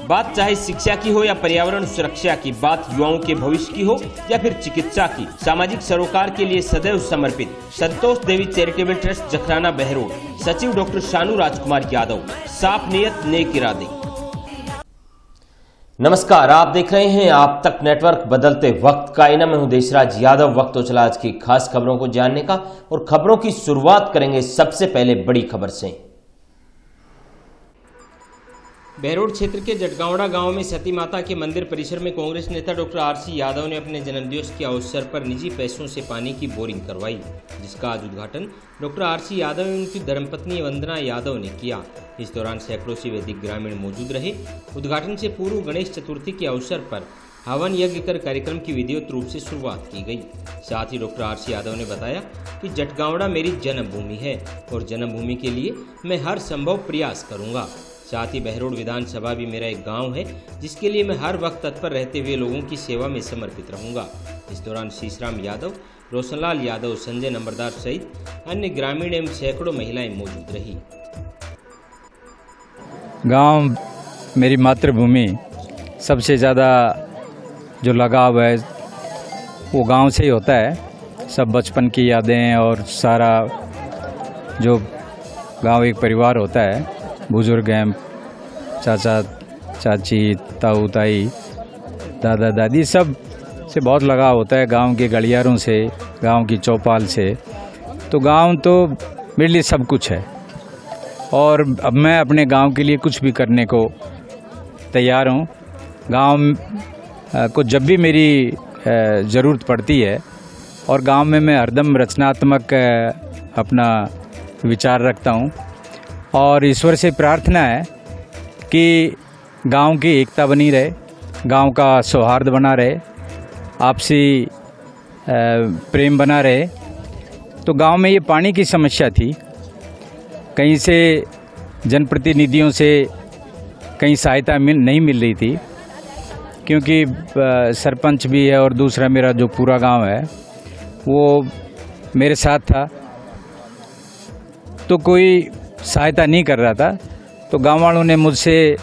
बात चाहे शिक्षा की हो या पर्यावरण सुरक्षा की, बात युवाओं के भविष्य की हो या फिर चिकित्सा की, सामाजिक सरोकार के लिए सदैव समर्पित संतोष देवी चैरिटेबल ट्रस्ट जखराना बहरोड, सचिव डॉक्टर शानू राजकुमार यादव, साफ नियत नेक इरादे। नमस्कार, आप देख रहे हैं आप तक नेटवर्क बदलते वक्त का इना। मैं हूं देशराज यादव। वक्त हो चला आज की खास खबरों को जानने का और खबरों की शुरुआत करेंगे सबसे पहले बड़ी खबर से। बहरोड क्षेत्र के जटगावड़ा गांव में सती माता के मंदिर परिसर में कांग्रेस नेता डॉक्टर आरसी यादव ने अपने जन्मदिवस के अवसर पर निजी पैसों से पानी की बोरिंग करवाई, जिसका आज उद्घाटन डॉक्टर आरसी यादव एवं उनकी धर्मपत्नी वंदना यादव ने किया। इस दौरान सैकड़ों से अधिक ग्रामीण मौजूद रहे। उद्घाटन से पूर्व गणेश चतुर्थी के अवसर पर हवन यज्ञ कर कार्यक्रम की विधिवत रूप से शुरुआत की गई। साथ ही डॉक्टर आरसी यादव ने बताया कि जटगावड़ा मेरी जन्मभूमि है और जन्मभूमि के लिए मैं हर संभव प्रयास करूंगा। साथ ही बहरोड विधानसभा भी मेरा एक गांव है, जिसके लिए मैं हर वक्त तत्पर रहते हुए लोगों की सेवा में समर्पित रहूंगा। इस दौरान शीशराम यादव, रोशनलाल यादव, संजय नंबरदार सहित अन्य ग्रामीण एवं सैकड़ों महिलाएं मौजूद रही। गांव मेरी मातृभूमि, सबसे ज़्यादा जो लगाव है वो गांव से ही होता है। सब बचपन की यादें और सारा जो गांव एक परिवार होता है, बुजुर्ग हैं, चाचा चाची, ताऊ ताई, दादा दादी, सब से बहुत लगाव होता है। गांव के गलियारों से, गांव की चौपाल से। तो गांव तो मेरे लिए सब कुछ है और अब मैं अपने गांव के लिए कुछ भी करने को तैयार हूं। गांव को जब भी मेरी ज़रूरत पड़ती है और गांव में मैं हरदम रचनात्मक अपना विचार रखता हूं और ईश्वर से प्रार्थना है कि गांव की एकता बनी रहे, गांव का सौहार्द बना रहे, आपसी प्रेम बना रहे। तो गांव में ये पानी की समस्या थी, कहीं से जनप्रतिनिधियों से कहीं सहायता नहीं मिल रही थी, क्योंकि सरपंच भी है और दूसरा मेरा जो पूरा गांव है वो मेरे साथ था, तो कोई सहायता नहीं कर रहा था। तो गांव वालों ने मुझसे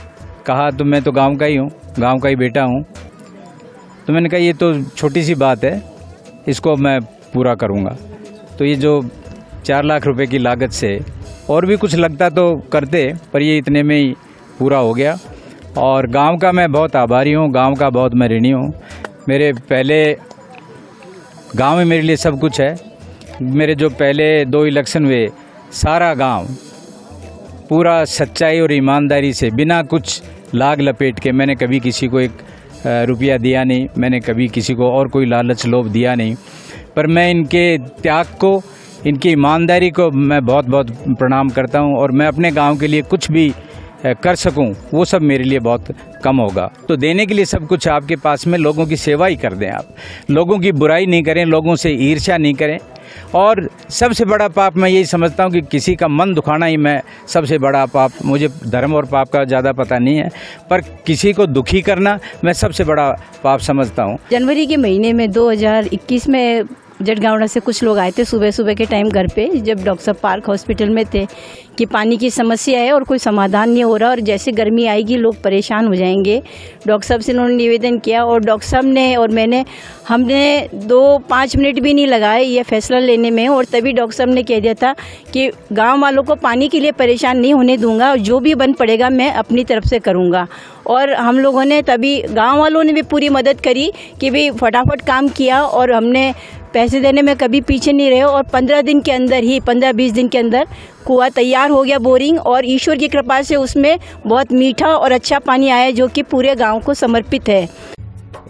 कहा, तो मैं तो गांव का ही हूँ, गांव का ही बेटा हूँ। तो मैंने कहा ये तो छोटी सी बात है, इसको मैं पूरा करूँगा। तो ये जो 4 लाख रुपए की लागत से और भी कुछ लगता तो करते, पर ये इतने में ही पूरा हो गया। और गांव का मैं बहुत आभारी हूँ, गांव का बहुत मैं ऋणी हूँ। मेरे पहले गांव में मेरे लिए सब कुछ है। मेरे जो पहले 2 इलेक्शन हुए, सारा गांव पूरा सच्चाई और ईमानदारी से, बिना कुछ लाग लपेट के, मैंने कभी किसी को 1 रुपया दिया नहीं, मैंने कभी किसी को और कोई लालच लोभ दिया नहीं। पर मैं इनके त्याग को, इनकी ईमानदारी को मैं बहुत बहुत प्रणाम करता हूं और मैं अपने गांव के लिए कुछ भी कर सकूं, वो सब मेरे लिए बहुत कम होगा। तो देने के लिए सब कुछ आपके पास में, लोगों की सेवा ही कर दें आप, लोगों की बुराई नहीं करें, लोगों से ईर्ष्या नहीं करें। और सबसे बड़ा पाप मैं यही समझता हूँ कि किसी का मन दुखाना ही मैं सबसे बड़ा पाप, मुझे धर्म और पाप का ज़्यादा पता नहीं है, पर किसी को दुखी करना मैं सबसे बड़ा पाप समझता हूँ। जनवरी के महीने में 2021 में जटगावड़ा से कुछ लोग आए थे सुबह सुबह के टाइम घर पे, जब डॉक्टर साहब पार्क हॉस्पिटल में थे, कि पानी की समस्या है और कोई समाधान नहीं हो रहा और जैसे गर्मी आएगी लोग परेशान हो जाएंगे। डॉक्टर साहब से उन्होंने निवेदन किया और डॉक्टर साहब ने और हमने 2-5 मिनट भी नहीं लगाए ये फैसला लेने में, और तभी डॉक्टर साहब ने कह दिया था कि गाँव वालों को पानी के लिए परेशान नहीं होने दूंगा और जो भी बन पड़ेगा मैं अपनी तरफ से करूँगा। और हम लोगों ने तभी, गाँव वालों ने भी पूरी मदद करी कि भाई फटाफट काम किया और हमने पैसे देने में कभी पीछे नहीं रहे और 15 दिन के अंदर ही, 15-20 दिन के अंदर कुआं तैयार हो गया, बोरिंग, और ईश्वर की कृपा से उसमें बहुत मीठा और अच्छा पानी आया जो कि पूरे गांव को समर्पित है।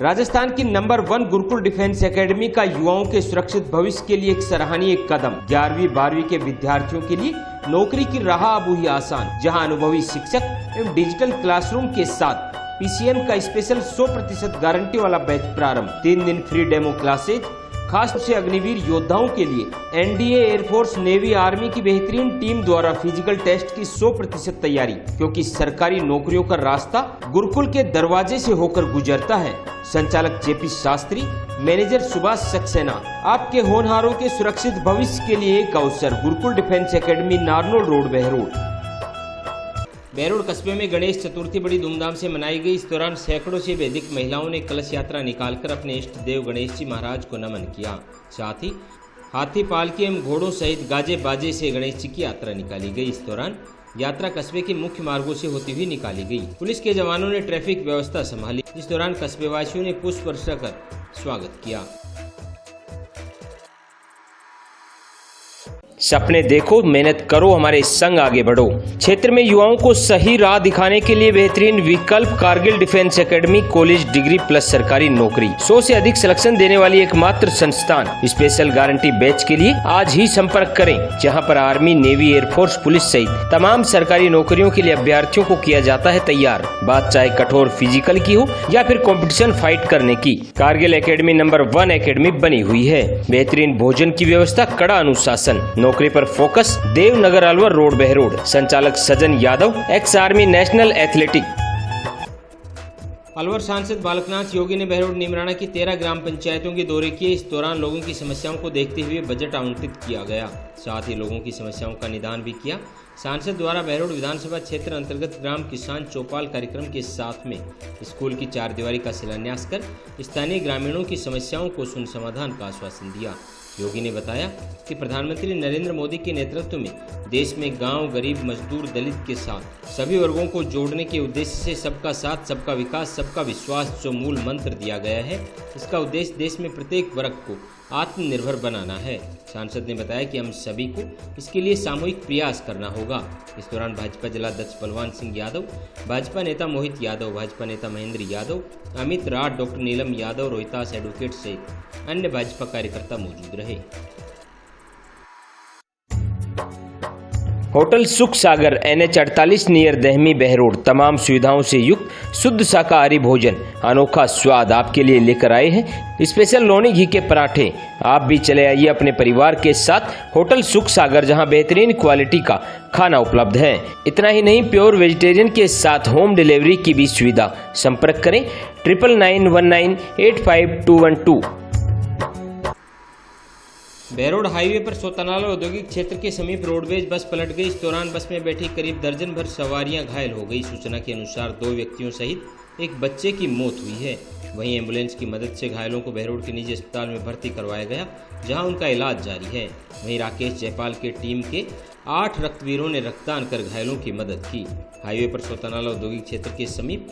राजस्थान की नंबर 1 गुरुकुल डिफेंस एकेडमी का युवाओं के सुरक्षित भविष्य के लिए एक सराहनीय कदम। 11वीं-12वीं के विद्यार्थियों के लिए नौकरी की राह अब हुई आसान, जहां अनुभवी शिक्षक एवं डिजिटल क्लासरूम के साथ पीसीएम का स्पेशल 100% गारंटी वाला बैच प्रारंभ। 3 दिन फ्री डेमो क्लासेज, खास तौर से अग्निवीर योद्धाओं के लिए एनडीए, एयरफोर्स, नेवी, आर्मी की बेहतरीन टीम द्वारा फिजिकल टेस्ट की 100% तैयारी, क्योंकि सरकारी नौकरियों का रास्ता गुरुकुल के दरवाजे से होकर गुजरता है। संचालक जेपी शास्त्री, मैनेजर सुभाष सक्सेना। आपके होनहारों के सुरक्षित भविष्य के लिए एक अवसर। Gurukul defence academy, Narnaul road, Behror. Behror कस्बे में गणेश चतुर्थी बड़ी धूमधाम से मनाई गई। इस दौरान सैकड़ों से भी अधिक महिलाओं ने कलश यात्रा निकालकर अपने इष्ट देव गणेश जी महाराज को नमन किया। साथ ही हाथी पालकी एवं घोड़ों सहित गाजे बाजे से गणेश जी की यात्रा निकाली गई। इस दौरान यात्रा कस्बे के मुख्य मार्गों से होती हुई निकाली गई। पुलिस के जवानों ने ट्रैफिक व्यवस्था संभाली। इस दौरान कस्बे वासियों ने पुष्प वर्षा कर स्वागत किया। सपने देखो, मेहनत करो, हमारे संग आगे बढ़ो। क्षेत्र में युवाओं को सही राह दिखाने के लिए बेहतरीन विकल्प Kargil defence academy college degree plus सरकारी नौकरी 100 से अधिक सिलेक्शन देने वाली एकमात्र संस्थान। स्पेशल गारंटी बैच के लिए आज ही संपर्क करें, जहां पर आर्मी, नेवी, एयरफोर्स, पुलिस सहित तमाम सरकारी नौकरियों के लिए अभ्यर्थियों को किया जाता है तैयार। बात चाहे कठोर फिजिकल की हो या फिर कंपटीशन फाइट करने की, कारगिल एकेडमी नंबर 1 एकेडमी बनी हुई है। बेहतरीन भोजन की व्यवस्था, कड़ा अनुशासन, नौकरी पर फोकस। देवनगर अलवर रोड बहरोड। संचालक Sajan Yadav, ex army, national athletic. Alwar सांसद बालकनाथ योगी ने बहरोड नीमराना की 13 ग्राम पंचायतों के दौरे किए। इस दौरान लोगों की समस्याओं को देखते हुए बजट आवंटित किया गया, साथ ही लोगों की समस्याओं का निदान भी किया। सांसद द्वारा बहरोड विधानसभा क्षेत्र अंतर्गत ग्राम किसान चौपाल कार्यक्रम के साथ में स्कूल की 4 दीवारी का शिलान्यास कर स्थानीय ग्रामीणों की समस्याओं को सुन समाधान का आश्वासन दिया। योगी ने बताया कि प्रधानमंत्री नरेंद्र मोदी के नेतृत्व में देश में गांव, गरीब, मजदूर, दलित के साथ सभी वर्गों को जोड़ने के उद्देश्य से सबका साथ, सबका विकास, सबका विश्वास जो मूल मंत्र दिया गया है, इसका उद्देश्य देश में प्रत्येक वर्ग को आत्मनिर्भर बनाना है। सांसद ने बताया कि हम सभी को इसके लिए सामूहिक प्रयास करना होगा। इस दौरान भाजपा जिलाध्यक्ष बलवान सिंह यादव, भाजपा नेता मोहित यादव, भाजपा नेता महेंद्र यादव, अमित राठ, डॉक्टर नीलम यादव, रोहितास एडवोकेट सहित अन्य भाजपा कार्यकर्ता मौजूद रहे। होटल सुख सागर NH 48 नियर दहमी बहरोड तमाम सुविधाओं से युक्त शुद्ध शाकाहारी भोजन, अनोखा स्वाद आपके लिए लेकर आए हैं। स्पेशल लोनी घी के पराठे। आप भी चले आइए अपने परिवार के साथ होटल सुख सागर, जहां बेहतरीन क्वालिटी का खाना उपलब्ध है। इतना ही नहीं, प्योर वेजिटेरियन के साथ होम डिलीवरी की भी सुविधा। संपर्क करें 9991985212। बहरोड हाईवे पर सोतनाला औद्योगिक क्षेत्र के समीप रोडवेज बस पलट गई। इस दौरान बस में बैठी करीब दर्जन भर सवारियां घायल हो गई। सूचना के अनुसार 2 व्यक्तियों सहित एक बच्चे की मौत हुई है। वहीं एम्बुलेंस की मदद से घायलों को बहरोड के निजी अस्पताल में भर्ती करवाया गया, जहां उनका इलाज जारी है। वहीं राकेश जयपाल के टीम के 8 रक्तवीरों ने रक्तदान कर घायलों की मदद की। हाईवे पर सोतनाला औद्योगिक क्षेत्र के समीप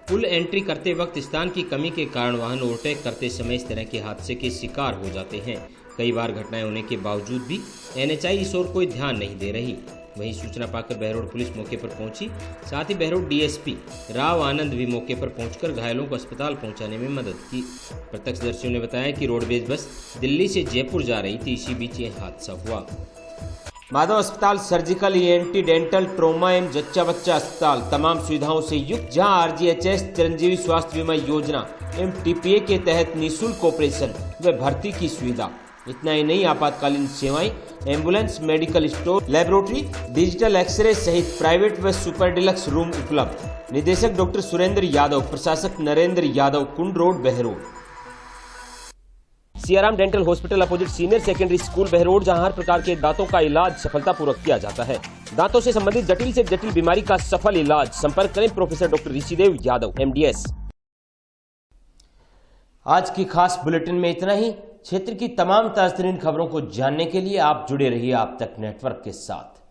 पुल एंट्री करते वक्त स्थान की कमी के कारण वाहन ओवरटेक करते समय इस तरह के हादसे के शिकार हो जाते हैं। कई बार घटनाएं होने के बावजूद भी NHI इस ओर कोई ध्यान नहीं दे रही। वहीं सूचना पाकर बहरोड पुलिस मौके पर पहुंची, साथ ही बहरोड DSP राव आनंद भी मौके पर पहुंचकर घायलों को अस्पताल पहुंचाने में मदद की। प्रत्यक्षदर्शियों ने बताया कि रोडवेज बस दिल्ली से जयपुर जा रही थी, इसी बीच यह हादसा हुआ। माधव अस्पताल सर्जिकल, ENT, डेंटल, ट्रोमा एवं जच्चा बच्चा अस्पताल तमाम सुविधाओं से युक्त, जहां RGHS चिरंजीवी स्वास्थ्य बीमा योजना एवं TPA के तहत निःशुल्क ऑपरेशन व भर्ती की सुविधा। इतना ही नहीं, आपातकालीन सेवाएं, ambulance, medical store, laboratory, digital X ray सहित प्राइवेट व सुपर डिलक्स रूम उपलब्ध। निदेशक डॉक्टर सुरेंद्र यादव, प्रशासक Narendra Yadav, Kund road Behror. Siyaram dental hospital opposite senior secondary school Behror, जहां हर प्रकार के दांतों का इलाज सफलतापूर्वक किया जाता है। दांतों से संबंधित जटिल से जटिल बीमारी का सफल इलाज। संपर्क करें professor doctor Rishidev Yadav, MDS। आज की खास बुलेटिन में इतना ही। क्षेत्र की तमाम ताज़तरीन खबरों को जानने के लिए आप जुड़े रहिए आप तक नेटवर्क के साथ।